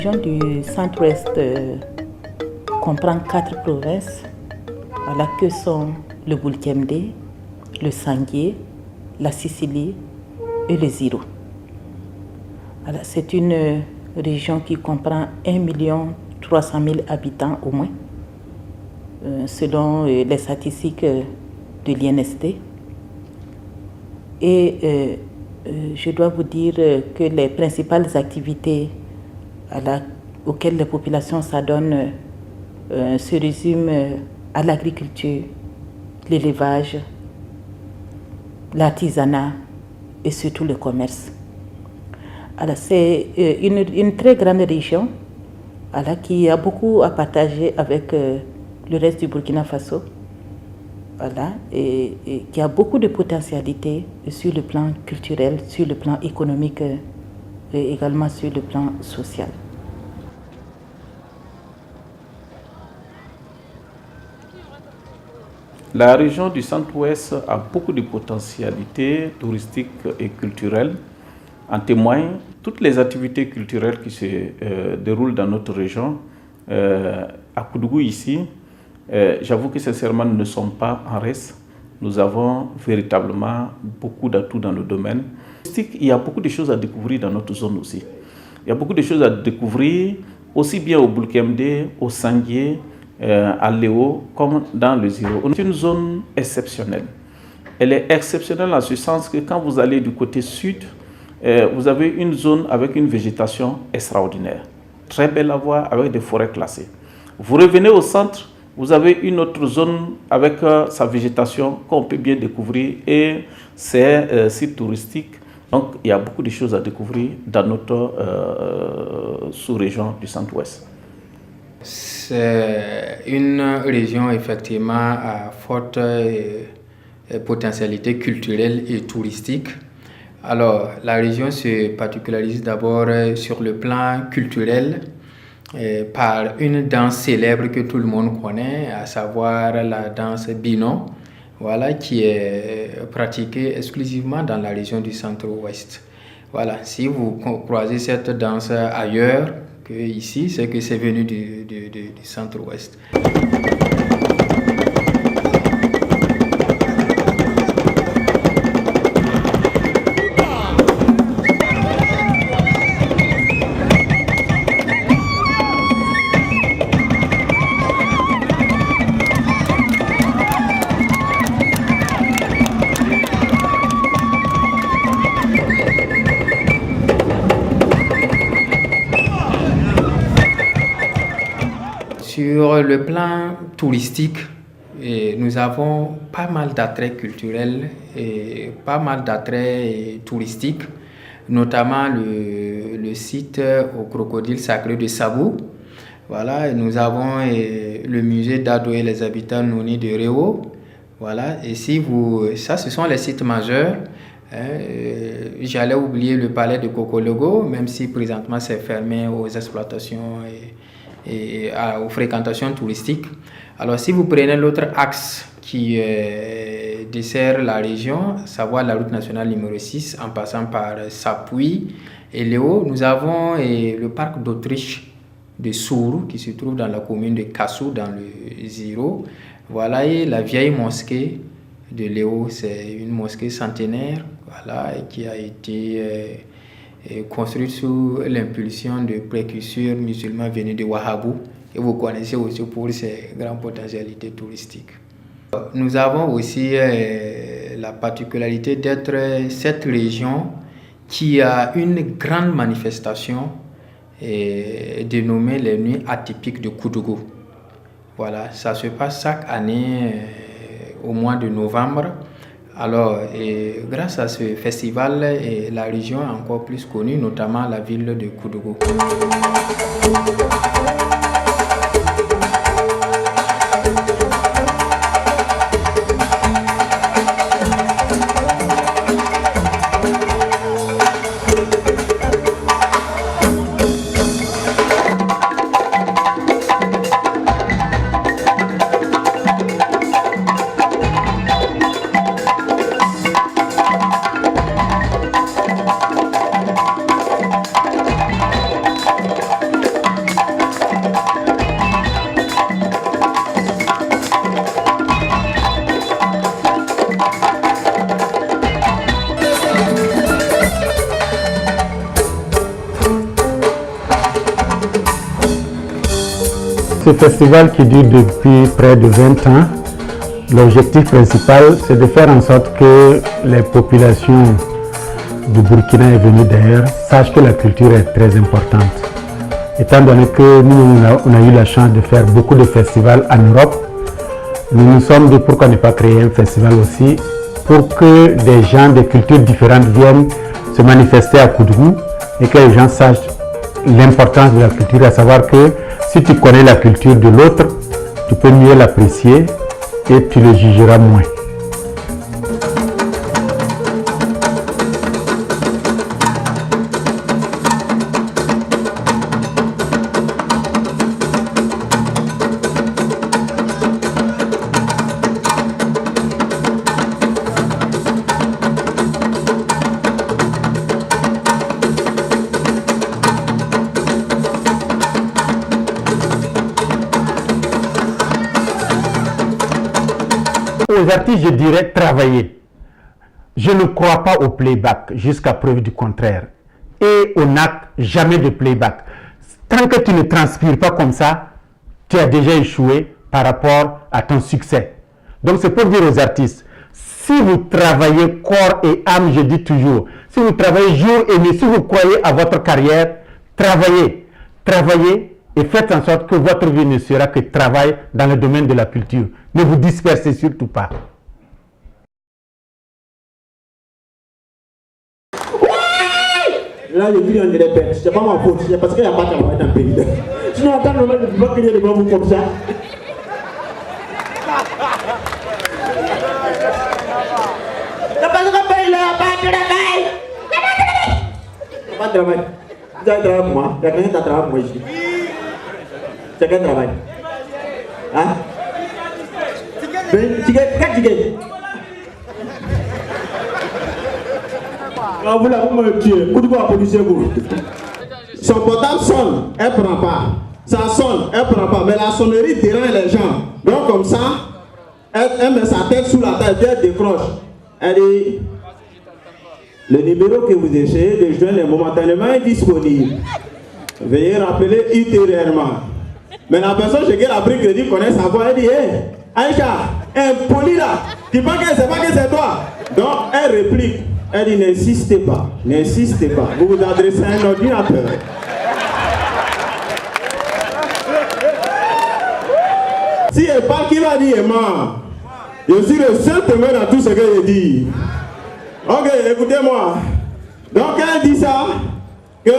région du centre-ouest comprend 4 provinces, que sont le Bulkemde, le Sangué, la Sicile et le Ziro. C'est une région qui comprend 1 300 000 habitants au moins, selon les statistiques de l'INST. Et je dois vous dire que les principales activités auxquelles les populations s'adonnent se résument à l'agriculture, l'élevage, l'artisanat et surtout le commerce. C'est une très grande région qui a beaucoup à partager avec le reste du Burkina Faso. Et qui a beaucoup de potentialités sur le plan culturel, sur le plan économique et également sur le plan social. La région du Centre-Ouest a beaucoup de potentialités touristiques et culturelles. En témoignent toutes les activités culturelles qui se déroulent dans notre région. À Koudougou ici, j'avoue que sincèrement nous ne sommes pas en reste. Nous avons véritablement beaucoup d'atouts dans le domaine. Il y a beaucoup de choses à découvrir dans notre zone aussi. Il y a beaucoup de choses à découvrir aussi bien au Bulkemde, au Sangué, à Léo comme dans le Ziro. C'est une zone exceptionnelle. Elle est exceptionnelle en ce sens que quand vous allez du côté sud, vous avez une zone avec une végétation extraordinaire. Très belle à voir avec des forêts classées. Vous revenez au centre, vous avez une autre zone avec sa végétation qu'on peut bien découvrir et c'est site touristique. Donc il y a beaucoup de choses à découvrir dans notre sous-région du Centre-Ouest. C'est une région effectivement à forte potentialité culturelle et touristique. Alors la région se particularise d'abord sur le plan culturel par une danse célèbre que tout le monde connaît, à savoir la danse Bino, qui est pratiquée exclusivement dans la région du Centre-Ouest. Si vous croisez cette danse ailleurs qu'ici, c'est que c'est venu du Centre-Ouest. Sur le plan touristique, nous avons pas mal d'attraits culturels et pas mal d'attraits touristiques, notamment le site au crocodile sacré de Sabou. Nous avons le musée d'Ado et les habitants Noni de Réo. Et ça, ce sont les sites majeurs. J'allais oublier le palais de Kokologo, même si présentement c'est fermé aux exploitations et aux fréquentations touristiques. Alors si vous prenez l'autre axe qui dessert la région, à savoir la route nationale numéro 6 en passant par Sapui et Léo, nous avons le parc d'Autriche de Sourou qui se trouve dans la commune de Kassou dans le Ziro. Et la vieille mosquée de Léo, c'est une mosquée centenaire qui a été construite sous l'impulsion de précurseurs musulmans venus de Ouahabou, et vous connaissez aussi pour ses grandes potentialités touristiques. Nous avons aussi la particularité d'être cette région qui a une grande manifestation dénommée les Nuits atypiques de Koudougou. Ça se passe chaque année au mois de novembre. Alors, grâce à ce festival, la région est encore plus connue, notamment la ville de Koudougou. ce festival qui dure depuis près de 20 ans, l'objectif principal, c'est de faire en sorte que les populations du Burkina et venues d'ailleurs sachent que la culture est très importante. Étant donné que nous, on a eu la chance de faire beaucoup de festivals en Europe, nous nous sommes dit pourquoi ne pas créer un festival aussi pour que des gens de cultures différentes viennent se manifester à Koudougou et que les gens sachent l'importance de la culture, à savoir que si tu connais la culture de l'autre, tu peux mieux l'apprécier et tu le jugeras moins. Aux artistes, je dirais travailler. Je ne crois pas au playback jusqu'à preuve du contraire. Et au NAC, jamais de playback. Tant que tu ne transpires pas comme ça, tu as déjà échoué par rapport à ton succès. Donc c'est pour dire aux artistes, si vous travaillez corps et âme, je dis toujours, si vous travaillez jour et nuit, si vous croyez à votre carrière, travaillez. Travaillez et faites en sorte que votre vie ne sera que travail dans le domaine de la culture. Ne vous dispersez surtout pas. Là, le client de l'épée, c'est pas ma faute, c'est parce qu'il n'y a pas de travail dans le pays. Sinon, attends, le mec ne peut pas crier devant vous comme ça. T'as pas de travail là, pas de travail. Pas de travail. Tu as un travail pour moi. Tu as quelqu'un qui a un travail pour moi ici. Tu as quel travail? Hein? Quel ticket? Quand vous me tuez, vous devez applaudir vous. Son portable sonne, elle ne prend pas. Ça sonne, elle ne prend pas. Mais la sonnerie dérange les gens. Donc comme ça, elle met sa tête sous la tête, elle décroche. Elle dit, le numéro que vous essayez de joindre est momentanément indisponible. Veuillez rappeler ultérieurement. Mais la personne chez qui la brique dit connaît sa voix, elle dit, hé, Aïcha, impoli là, tu penses qu'elle ne sait pas que c'est toi. Donc elle réplique. Elle dit n'insistez pas, vous vous adressez à un ordinateur. Si elle parle, qui va dire Emma? Je suis le seul témoin dans tout ce que je dis. Ok, écoutez-moi. Donc elle dit ça, que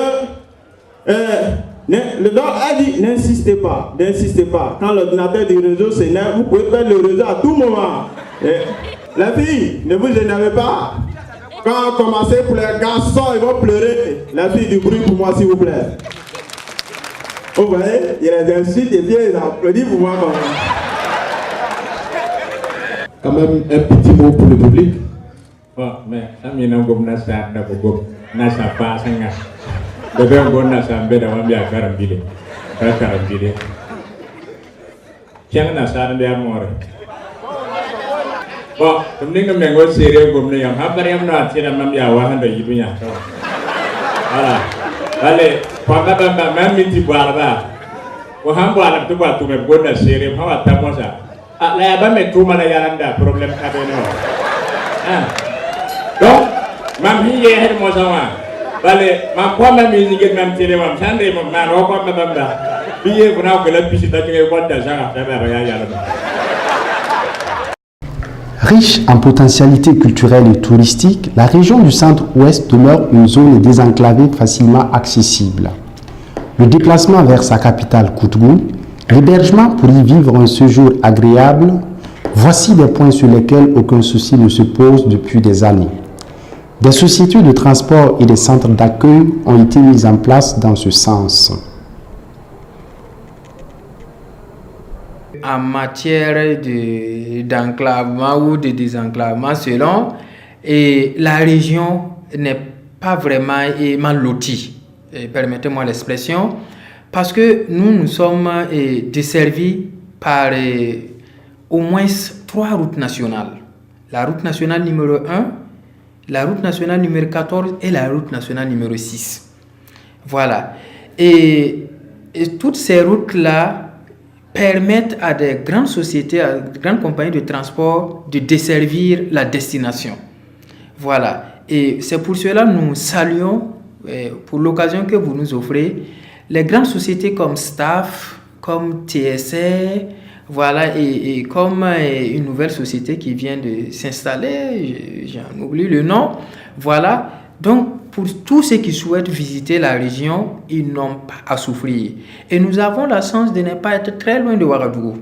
donc elle dit n'insistez pas. Quand l'ordinateur du réseau s'énerve, vous pouvez perdre le réseau à tout moment. La fille, ne vous énervez pas. Quand on commence pour les garçons, ils vont pleurer. La fille, du bruit pour moi, s'il vous plaît. Vous voyez, il y a des insultes et bien ils applaudissent pour moi. Quand même, un petit mot pour le public. Oh, mais ça m'y est encore nasa d'abord, nasa pas sanga. De bien bon nasa mbeda wambia karambile, karambile. Tiens nasa de amor. Bon, comme nous sommes en série comme nous sommes, après on a tiré même ya wahan de yibunya. Voilà. Allez, pendant que même midi boire wahan boire tout boire tout me bonne série, pas à ta moisa. Ah, là bas mais tout mal yalanda problème cadeno. Donc, mam hi ye mo sama. Allez, ma quoi même musique même tiré mam chande mam na ro quoi même da. Biye buna ko la pisi ta ke ko da janga ta ba ya yalanda. Riche en potentialités culturelles et touristiques, la région du centre-ouest demeure une zone désenclavée facilement accessible. Le déplacement vers sa capitale Koudougou, l'hébergement pour y vivre un séjour agréable, voici des points sur lesquels aucun souci ne se pose depuis des années. Des sociétés de transport et des centres d'accueil ont été mis en place dans ce sens. En matière d'enclavement ou de désenclavement, selon, et la région n'est pas vraiment mal lotie, permettez-moi l'expression, parce que nous sommes desservis par au moins 3 routes nationales. La route nationale numéro 1, la route nationale numéro 14 et la route nationale numéro 6. Voilà. Et toutes ces routes-là permettent à des grandes sociétés, à des grandes compagnies de transport de desservir la destination. Voilà. Et c'est pour cela que nous saluons, pour l'occasion que vous nous offrez, les grandes sociétés comme Staff, comme TSA, voilà, et comme une nouvelle société qui vient de s'installer, j'en oublie le nom, voilà. Donc, pour tous ceux qui souhaitent visiter la région, ils n'ont pas à souffrir. Et nous avons la chance de ne pas être très loin de Ouagadougou.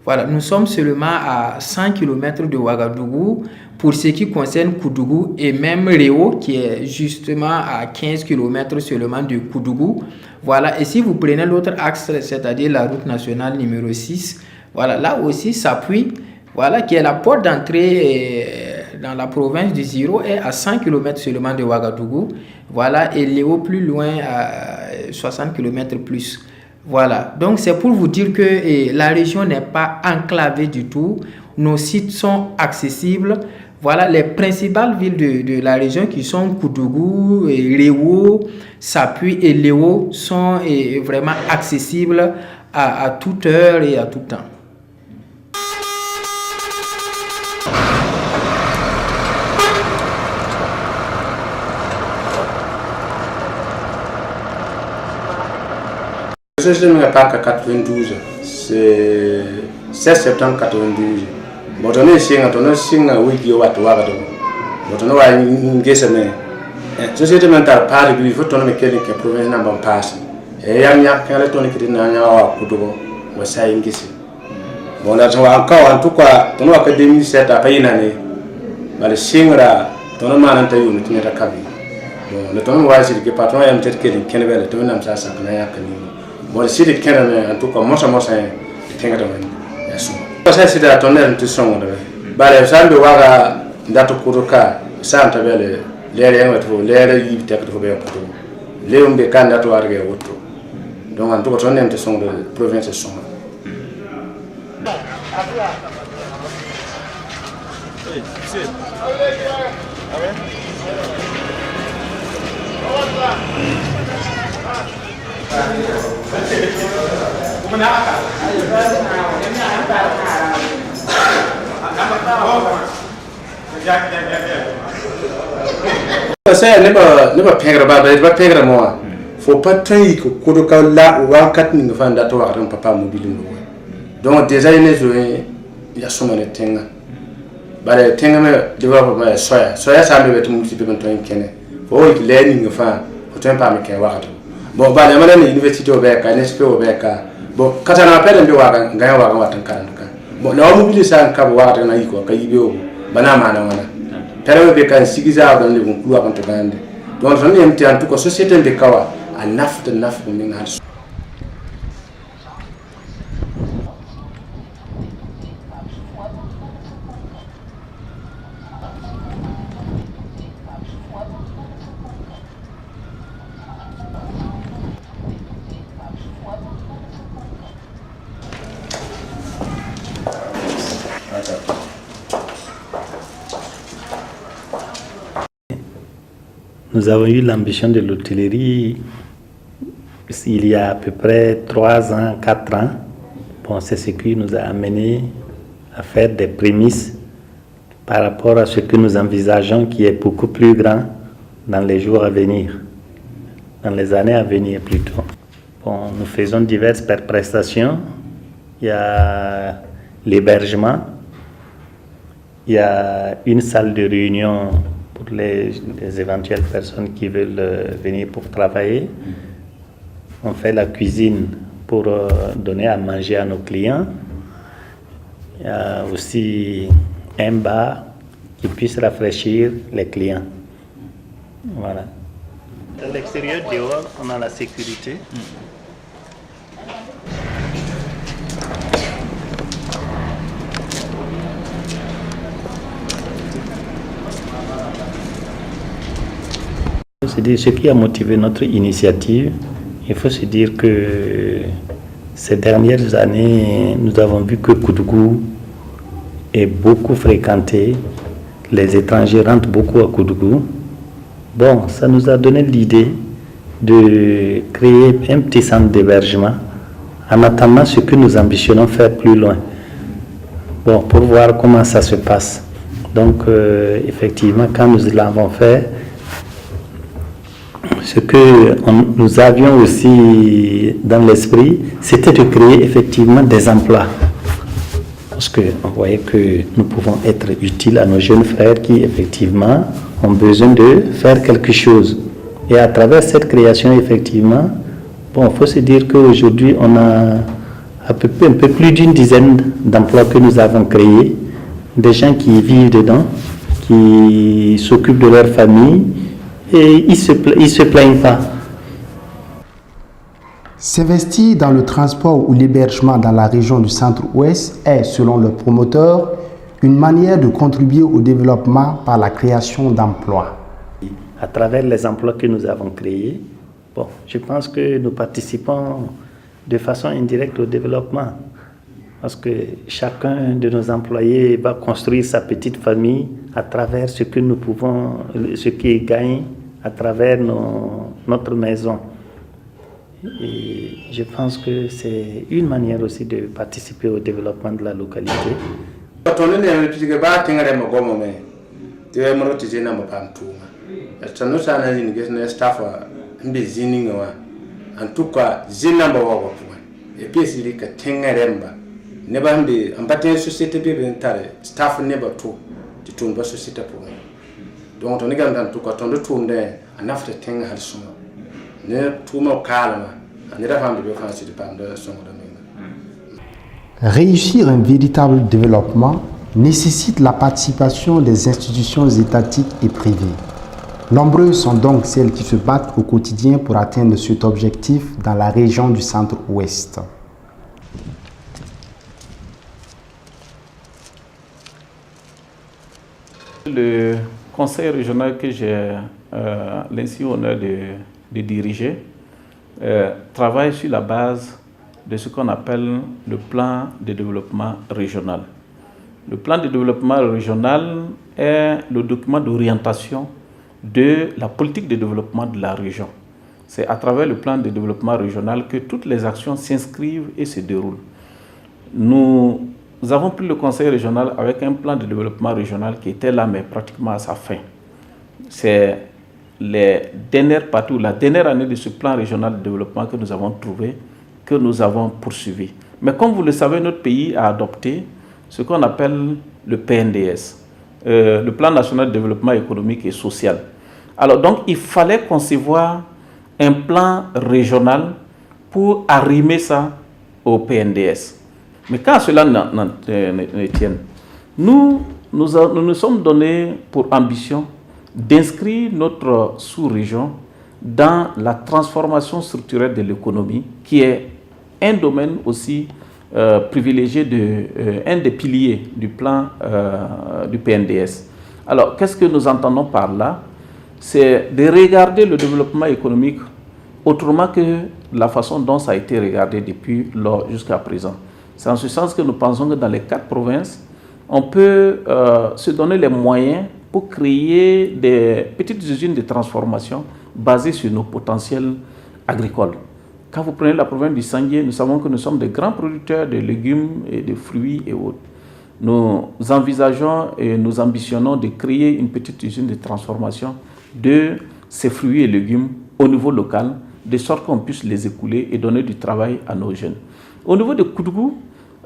Voilà, nous sommes seulement à 100 km de Ouagadougou pour ce qui concerne Koudougou et même Réo qui est justement à 15 km seulement de Koudougou. Voilà, et si vous prenez l'autre axe, c'est-à-dire la route nationale numéro 6, voilà, là aussi s'appuie, voilà, qui est la porte d'entrée dans la province du Ziro est à 100 km seulement de Ouagadougou. Voilà, et Léo plus loin à 60 km plus. Voilà, donc c'est pour vous dire que la région n'est pas enclavée du tout. Nos sites sont accessibles. Voilà, les principales villes de la région qui sont Koudougou, Réo, Sapui et Léo sont vraiment accessibles à toute heure et à tout temps. Je suis venu à Pâques en 92, c'est 16 septembre 92. Bon, on est ici, on est ici, on est ici, on est ici, on est ici, société mentale par il faut tourner quelqu'un qui province n'a pas passé et il y a quand le tourner qui n'a pas kudogo wa sai ngisi bon là encore en tout cas ton wa 2007 a payé une année mais le singra ton ma nan tayu ni tineta kabi bon le ton wa sir que patron ya mtet kelin kenbele to nam sa sa na yakani bon le sir kenane en tout cas moi ça tinga do ya so ça c'est da tonner tu son de bare sambe waga ndato kuruka santa bele lere yang watu lere yi tek to be poto leum be kanda to arge woto donc en tout cas on aime te son de province son ça ne pas perdre pas perdre moi faut pas tenir que kodoka là ou wakat ni ngafanda to wa papa mobile no donc déjà il y a somme de tenga bare tenga me développement soya ça me betu multi pe to kene faut que learning ngafa faut temps pas me ke wakat bon bare ma na université au beka NSP au beka bon kata na pele mbi waga ngaya waga watan karanga bon na mobile ça ka wakat na iko ka yibe o bana mana wana tarawe be kan sigiza dans les bons couloirs contre grande donc on est en tout cas société de kawa à naf min har Nous avons eu l'ambition de l'hôtellerie il y a à peu près 3 ans, 4 ans. Bon, c'est ce qui nous a amené à faire des prémices par rapport à ce que nous envisageons qui est beaucoup plus grand dans les jours à venir, dans les années à venir plutôt. Bon, nous faisons diverses prestations. Il y a l'hébergement, il y a une salle de réunion pour les éventuelles personnes qui veulent venir pour travailler. On fait la cuisine pour donner à manger à nos clients. Il y a aussi un bar qui puisse rafraîchir les clients. Voilà. À l'extérieur, dehors, on a la sécurité. C'est ce qui a motivé notre initiative. Il faut se dire que ces dernières années, nous avons vu que Koudougou est beaucoup fréquenté. Les étrangers rentrent beaucoup à Koudougou. Bon, ça nous a donné l'idée de créer un petit centre d'hébergement en attendant ce que nous ambitionnons faire plus loin. Bon, pour voir comment ça se passe. Donc, effectivement, quand nous l'avons fait, ce que nous avions aussi dans l'esprit, c'était de créer effectivement des emplois. Parce qu'on voyait que nous pouvons être utiles à nos jeunes frères qui, effectivement, ont besoin de faire quelque chose. Et à travers cette création, effectivement, bon, il faut se dire qu'aujourd'hui, on a un peu plus d'une dizaine d'emplois que nous avons créés, des gens qui vivent dedans, qui s'occupent de leur famille, et ils se plaignent pas. S'investir dans le transport ou l'hébergement dans la région du Centre-Ouest est, selon le promoteur, une manière de contribuer au développement par la création d'emplois. À travers les emplois que nous avons créés, bon, je pense que nous participons de façon indirecte au développement. Parce que chacun de nos employés va construire sa petite famille à travers ce que nous pouvons, ce qu'il gagne à travers notre maison. Et je pense que c'est une manière aussi de participer au développement de la localité. Réussir un véritable développement nécessite la participation des institutions étatiques et privées. Nombreuses sont donc celles qui se battent au quotidien pour atteindre cet objectif dans la région du Centre-Ouest. Le conseil régional que j'ai l'insigne honneur de diriger travaille sur la base de ce qu'on appelle le plan de développement régional. Le plan de développement régional est le document d'orientation de la politique de développement de la région. C'est à travers le plan de développement régional que toutes les actions s'inscrivent et se déroulent. Nous avons pris le conseil régional avec un plan de développement régional qui était là, mais pratiquement à sa fin. C'est les dernières parties ou la dernière année de ce plan régional de développement que nous avons trouvé, que nous avons poursuivi. Mais comme vous le savez, notre pays a adopté ce qu'on appelle le PNDS, le plan national de développement économique et social. Alors donc, il fallait concevoir un plan régional pour arrimer ça au PNDS. Mais quand cela ne tienne, nous nous sommes donnés pour ambition d'inscrire notre sous-région dans la transformation structurelle de l'économie, qui est un domaine aussi privilégié, un des piliers du plan du PNDS. Alors, qu'est-ce que nous entendons par là? C'est de regarder le développement économique autrement que la façon dont ça a été regardé depuis lors jusqu'à présent. C'est en ce sens que nous pensons que dans les 4 provinces, on peut se donner les moyens pour créer des petites usines de transformation basées sur nos potentiels agricoles. Quand vous prenez la province du Sanguier, nous savons que nous sommes des grands producteurs de légumes et de fruits et autres. Nous envisageons et nous ambitionnons de créer une petite usine de transformation de ces fruits et légumes au niveau local, de sorte qu'on puisse les écouler et donner du travail à nos jeunes. Au niveau de Koudgou,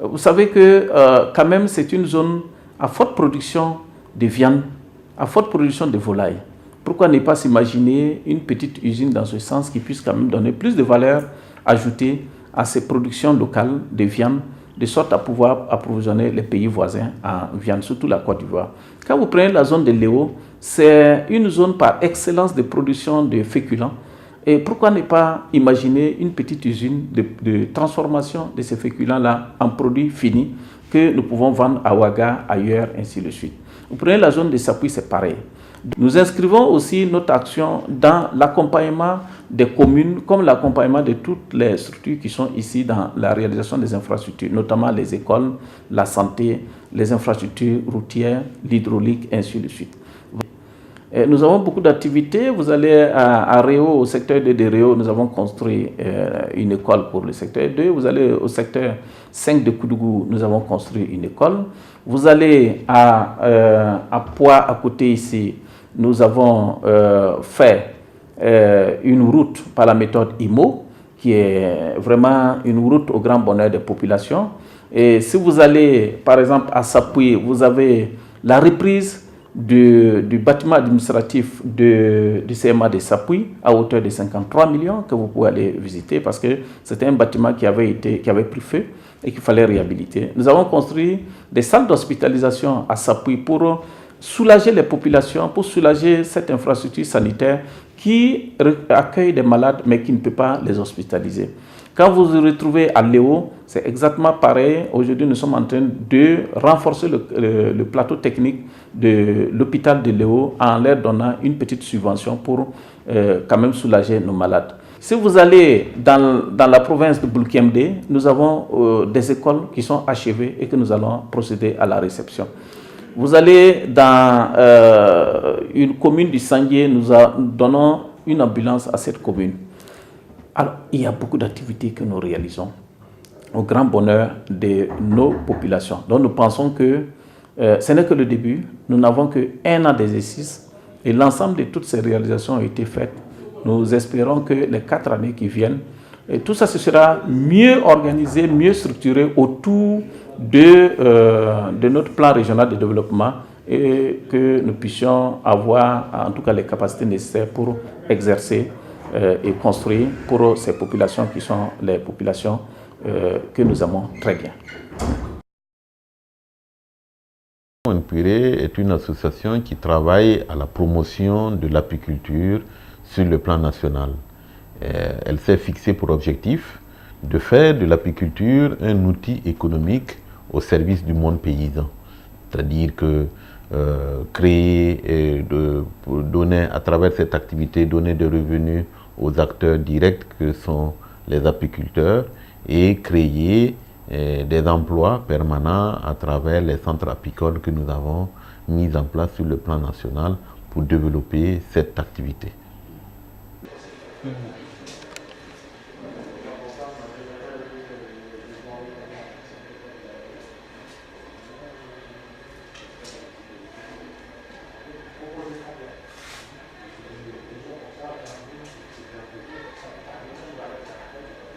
vous savez que quand même c'est une zone à forte production de viande, à forte production de volailles. Pourquoi ne pas s'imaginer une petite usine dans ce sens qui puisse quand même donner plus de valeur ajoutée à ces productions locales de viande, de sorte à pouvoir approvisionner les pays voisins en viande, surtout la Côte d'Ivoire. Quand vous prenez la zone de Léo, c'est une zone par excellence de production de féculents. Et pourquoi ne pas imaginer une petite usine de transformation de ces féculents-là en produits finis que nous pouvons vendre à Ouaga, ailleurs, ainsi de suite. Vous prenez la zone de Sapui, c'est pareil. Nous inscrivons aussi notre action dans l'accompagnement des communes, comme l'accompagnement de toutes les structures qui sont ici dans la réalisation des infrastructures, notamment les écoles, la santé, les infrastructures routières, l'hydraulique, ainsi de suite. Nous avons beaucoup d'activités. Vous allez à Réau, au secteur 2 de Réau, nous avons construit une école pour le secteur 2. Vous allez au secteur 5 de Koudougou, nous avons construit une école. Vous allez à Poix, à côté ici, nous avons fait une route par la méthode IMO, qui est vraiment une route au grand bonheur des populations. Et si vous allez, par exemple, à Sapui, vous avez la reprise du bâtiment administratif du CMA de Sapui à hauteur de 53 millions que vous pouvez aller visiter parce que c'était un bâtiment qui avait pris feu et qu'il fallait réhabiliter. Nous avons construit des salles d'hospitalisation à Sapui pour soulager les populations, pour soulager cette infrastructure sanitaire qui accueille des malades mais qui ne peut pas les hospitaliser. Quand vous vous retrouvez à Léo, c'est exactement pareil. Aujourd'hui, nous sommes en train de renforcer le plateau technique de l'hôpital de Léo en leur donnant une petite subvention pour quand même soulager nos malades. Si vous allez dans la province de Boulkemde, nous avons des écoles qui sont achevées et que nous allons procéder à la réception. Vous allez dans une commune du Sanguier, nous donnons une ambulance à cette commune. Alors, il y a beaucoup d'activités que nous réalisons au grand bonheur de nos populations. Donc, nous pensons que ce n'est que le début. Nous n'avons qu'un an d'exercice et l'ensemble de toutes ces réalisations ont été faites. Nous espérons que les 4 années qui viennent, et tout ça se sera mieux organisé, mieux structuré autour de notre plan régional de développement et que nous puissions avoir en tout cas les capacités nécessaires pour exercer et construire pour ces populations qui sont les populations que nous aimons très bien. Purée est une association qui travaille à la promotion de l'apiculture sur le plan national. Elle s'est fixée pour objectif de faire de l'apiculture un outil économique au service du monde paysan. C'est-à-dire que créer et donner à travers cette activité, donner des revenus aux acteurs directs que sont les apiculteurs et créer des emplois permanents à travers les centres apicoles que nous avons mis en place sur le plan national pour développer cette activité.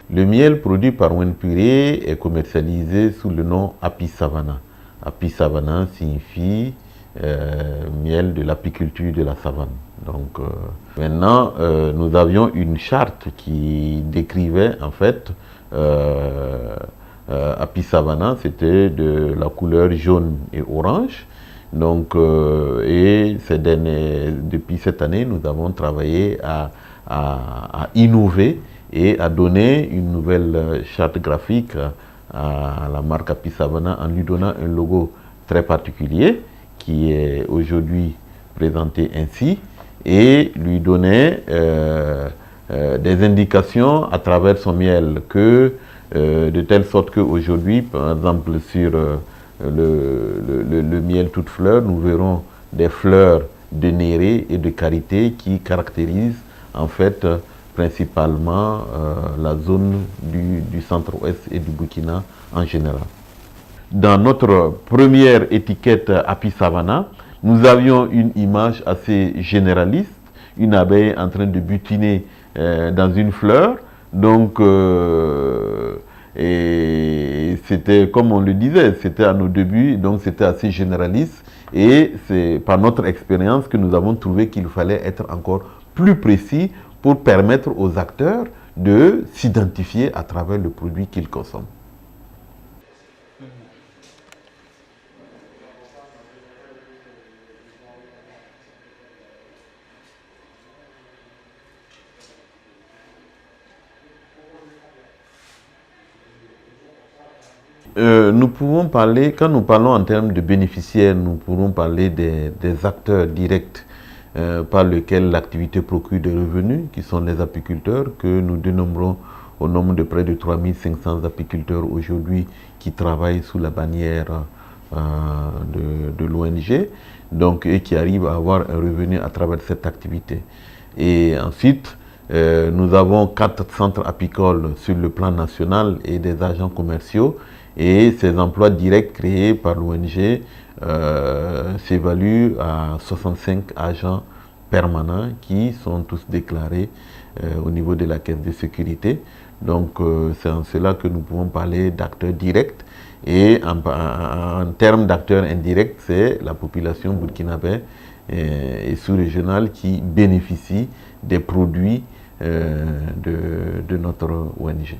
Le miel produit par Wenpuré est commercialisé sous le nom Api Savana. Api Savana signifie miel de l'apiculture de la savane. Donc maintenant, nous avions une charte qui décrivait en fait Api Savana, c'était de la couleur jaune et orange. Donc, depuis cette année, nous avons travaillé à innover et à donner une nouvelle charte graphique à la marque Api Savana en lui donnant un logo très particulier qui est aujourd'hui présenté ainsi et lui donner des indications à travers son miel de telle sorte qu'aujourd'hui, par exemple sur le miel toute fleur, nous verrons des fleurs de néré et de karité qui caractérisent en fait principalement la zone du centre-ouest et du Burkina en général. Dans notre première étiquette Api Savana, nous avions une image assez généraliste, une abeille en train de butiner dans une fleur. Donc, et c'était, comme on le disait, c'était à nos débuts, donc c'était assez généraliste. Et c'est par notre expérience que nous avons trouvé qu'il fallait être encore plus précis pour permettre aux acteurs de s'identifier à travers le produit qu'ils consomment. Nous pouvons parler, quand nous parlons en termes de bénéficiaires, nous pourrons parler des acteurs directs par lesquels l'activité procure des revenus, qui sont les apiculteurs, que nous dénombrons au nombre de près de 3500 apiculteurs aujourd'hui qui travaillent sous la bannière de l'ONG, donc, et qui arrivent à avoir un revenu à travers cette activité. Et ensuite, nous avons 4 centres apicoles sur le plan national et des agents commerciaux, et ces emplois directs créés par l'ONG s'évaluent à 65 agents permanents qui sont tous déclarés au niveau de la caisse de sécurité. Donc c'est en cela que nous pouvons parler d'acteurs directs, et en termes d'acteurs indirects, c'est la population burkinabé et sous-régionale qui bénéficie des produits de notre ONG.